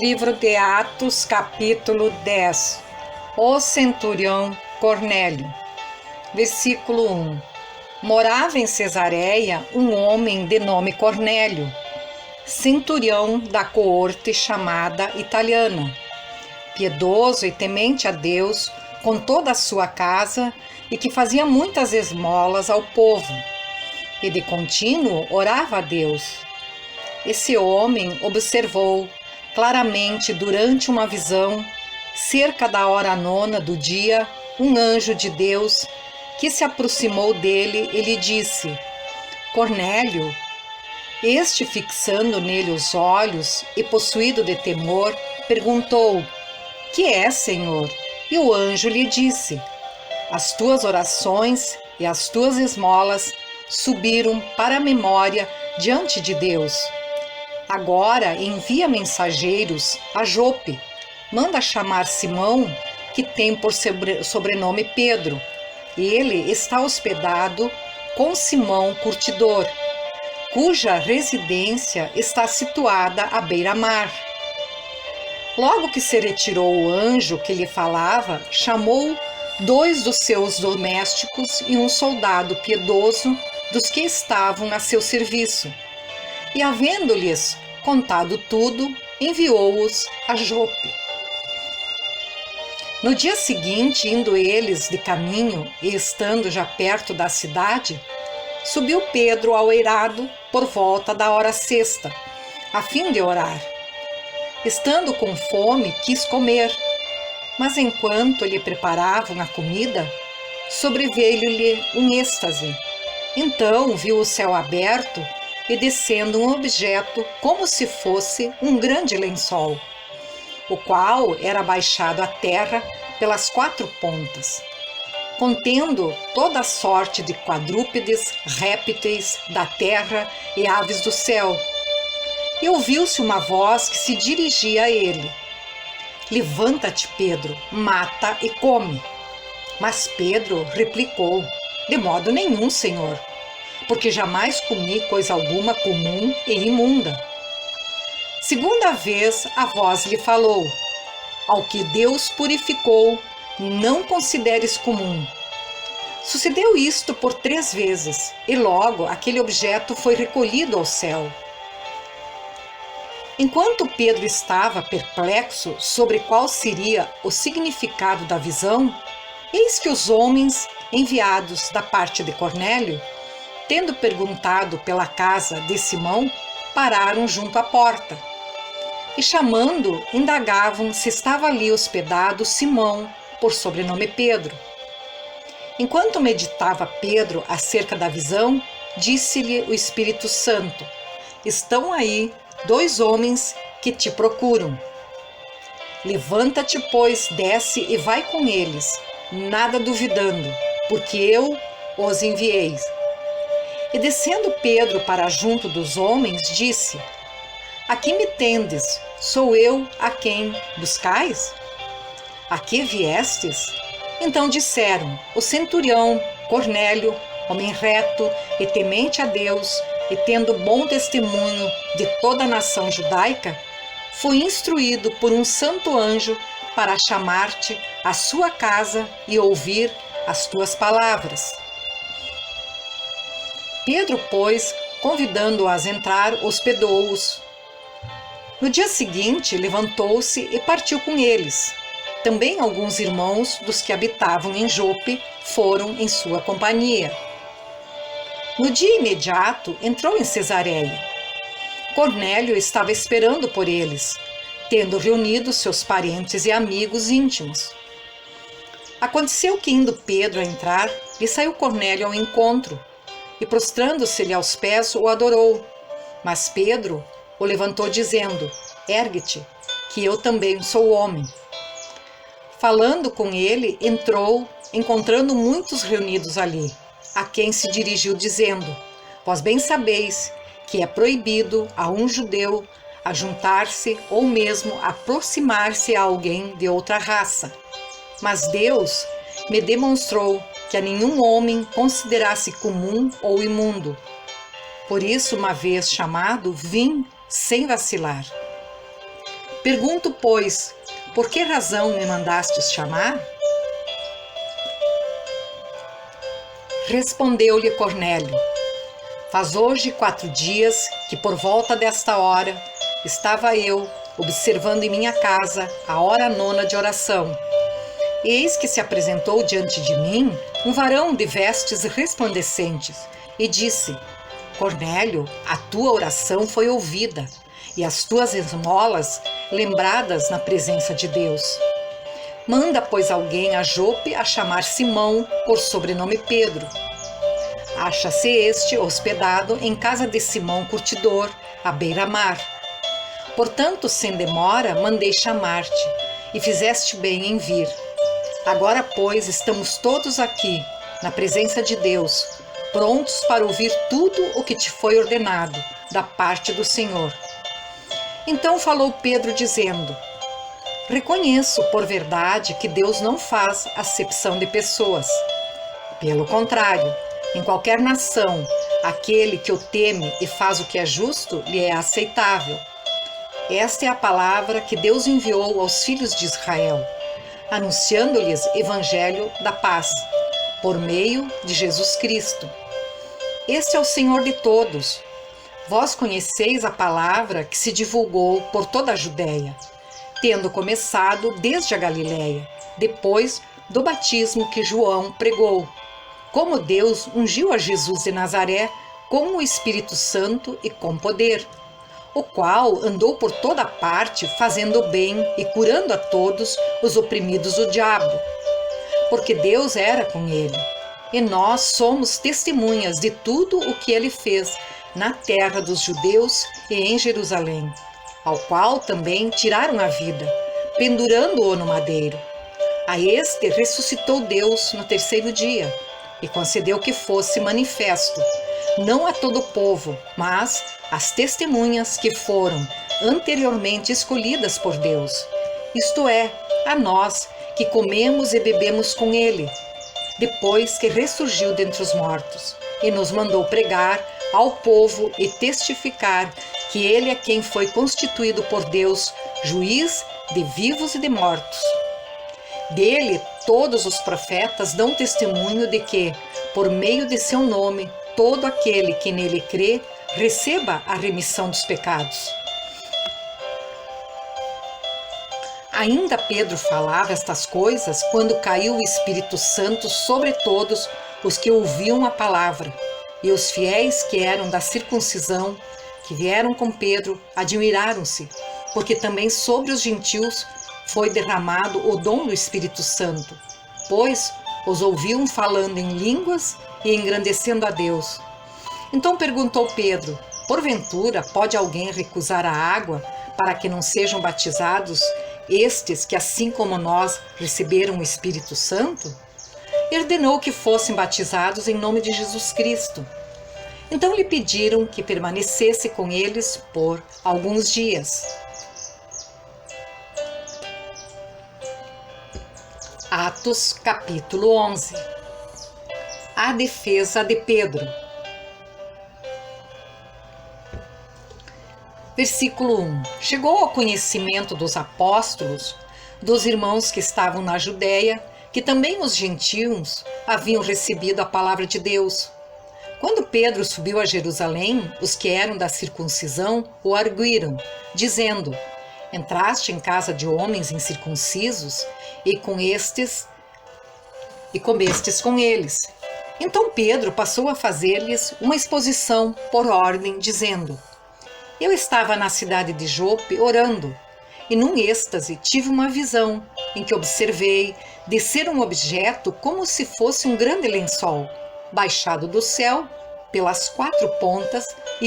Livro de Atos, capítulo 10. O centurião Cornélio. Versículo 1. Morava em Cesareia um homem de nome Cornélio, centurião da coorte chamada italiana, piedoso e temente a Deus com toda a sua casa, e que fazia muitas esmolas ao povo, e de contínuo orava a Deus. Esse homem observou claramente durante uma visão, cerca da hora 9 do dia, um anjo de Deus que se aproximou dele e lhe disse: Cornélio. Este, fixando nele os olhos e possuído de temor, perguntou: Que é, Senhor? E o anjo lhe disse: As tuas orações e as tuas esmolas subiram para a memória diante de Deus. Agora envia mensageiros a Jope. Manda chamar Simão, que tem por sobrenome Pedro. Ele está hospedado com Simão Curtidor, cuja residência está situada à beira-mar. Logo que se retirou o anjo que lhe falava, chamou 2 dos seus domésticos e um soldado piedoso dos que estavam a seu serviço. E, havendo-lhes contado tudo, enviou-os a Jope. No dia seguinte, indo eles de caminho e estando já perto da cidade, subiu Pedro ao eirado por volta da hora 6, a fim de orar. Estando com fome, quis comer, mas enquanto lhe preparavam a comida, sobreveio-lhe um êxtase. Então viu o céu aberto e descendo um objeto como se fosse um grande lençol, o qual era baixado à terra pelas 4 pontas, contendo toda a sorte de quadrúpedes, répteis da terra e aves do céu. E ouviu-se uma voz que se dirigia a ele: Levanta-te, Pedro, mata e come. Mas Pedro replicou: De modo nenhum, Senhor, porque jamais comi coisa alguma comum e imunda. Segunda vez a voz lhe falou: Ao que Deus purificou, não consideres comum. Sucedeu isto por 3 vezes, e logo aquele objeto foi recolhido ao céu. Enquanto Pedro estava perplexo sobre qual seria o significado da visão, eis que os homens enviados da parte de Cornélio, tendo perguntado pela casa de Simão, pararam junto à porta. E chamando, indagavam se estava ali hospedado Simão, por sobrenome Pedro. Enquanto meditava Pedro acerca da visão, disse-lhe o Espírito Santo: Estão aí 2 homens que te procuram. Levanta-te, pois, desce e vai com eles, nada duvidando, porque eu os enviei. E descendo Pedro para junto dos homens, disse: Aqui me tendes, sou eu a quem buscais? A que viestes? Então disseram: O centurião Cornélio, homem reto e temente a Deus, e tendo bom testemunho de toda a nação judaica, foi instruído por um santo anjo para chamar-te à sua casa e ouvir as tuas palavras. Pedro, pois, convidando-os a entrar, hospedou-os. No dia seguinte, levantou-se e partiu com eles. Também alguns irmãos dos que habitavam em Jope foram em sua companhia. No dia imediato, entrou em Cesareia. Cornélio estava esperando por eles, tendo reunido seus parentes e amigos íntimos. Aconteceu que, indo Pedro a entrar, lhe saiu Cornélio ao encontro, e prostrando-se-lhe aos pés, o adorou. Mas Pedro o levantou, dizendo: Ergue-te, que eu também sou homem. Falando com ele, entrou, encontrando muitos reunidos ali, a quem se dirigiu, dizendo: Vós bem sabeis que é proibido a um judeu ajuntar-se ou mesmo aproximar-se a alguém de outra raça. Mas Deus me demonstrou que a nenhum homem considerasse comum ou imundo. Por isso, uma vez chamado, vim sem vacilar. Pergunto, pois, por que razão me mandastes chamar? Respondeu-lhe Cornélio: faz hoje 4 dias que por volta desta hora estava eu observando em minha casa a hora 9ª de oração. Eis que se apresentou diante de mim um varão de vestes resplandecentes e disse: Cornélio, a tua oração foi ouvida e as tuas esmolas lembradas na presença de Deus. Manda, pois, alguém a Jope a chamar Simão, por sobrenome Pedro. Acha-se este hospedado em casa de Simão Curtidor, à beira-mar. Portanto, sem demora, mandei chamar-te, e fizeste bem em vir. Agora, pois, estamos todos aqui, na presença de Deus, prontos para ouvir tudo o que te foi ordenado, da parte do Senhor. Então falou Pedro, dizendo: reconheço por verdade que Deus não faz acepção de pessoas. Pelo contrário, em qualquer nação, aquele que o teme e faz o que é justo lhe é aceitável. Esta é a palavra que Deus enviou aos filhos de Israel, anunciando-lhes evangelho da paz, por meio de Jesus Cristo. Este é o Senhor de todos. Vós conheceis a palavra que se divulgou por toda a Judéia, tendo começado desde a Galiléia, depois do batismo que João pregou, como Deus ungiu a Jesus de Nazaré com o Espírito Santo e com poder, o qual andou por toda parte fazendo bem e curando a todos os oprimidos do diabo, porque Deus era com ele. E nós somos testemunhas de tudo o que ele fez na terra dos judeus e em Jerusalém, ao qual também tiraram a vida, pendurando-o no madeiro. A este ressuscitou Deus no 3º dia e concedeu que fosse manifesto, não a todo o povo, mas às testemunhas que foram anteriormente escolhidas por Deus, isto é, a nós que comemos e bebemos com ele, depois que ressurgiu dentre os mortos, e nos mandou pregar ao povo e testificar que ele é quem foi constituído por Deus, juiz de vivos e de mortos. Dele, todos os profetas dão testemunho de que, por meio de seu nome, todo aquele que nele crê, receba a remissão dos pecados. Ainda Pedro falava estas coisas quando caiu o Espírito Santo sobre todos os que ouviam a palavra, e os fiéis que eram da circuncisão, que vieram com Pedro, admiraram-se, porque também sobre os gentios foi derramado o dom do Espírito Santo, pois os ouviam falando em línguas e engrandecendo a Deus. Então perguntou Pedro: porventura pode alguém recusar a água para que não sejam batizados estes que, assim como nós, receberam o Espírito Santo? E ordenou que fossem batizados em nome de Jesus Cristo. Então lhe pediram que permanecesse com eles por alguns dias. Atos, capítulo 11. A defesa de Pedro. Versículo 1. Chegou ao conhecimento dos apóstolos, dos irmãos que estavam na Judéia, que também os gentios haviam recebido a palavra de Deus. Quando Pedro subiu a Jerusalém, os que eram da circuncisão o arguíram, dizendo: entraste em casa de homens incircuncisos e comestes com eles. Então Pedro passou a fazer-lhes uma exposição por ordem, dizendo: eu estava na cidade de Jope orando, e num êxtase tive uma visão, em que observei descer um objeto como se fosse um grande lençol, baixado do céu pelas 4 pontas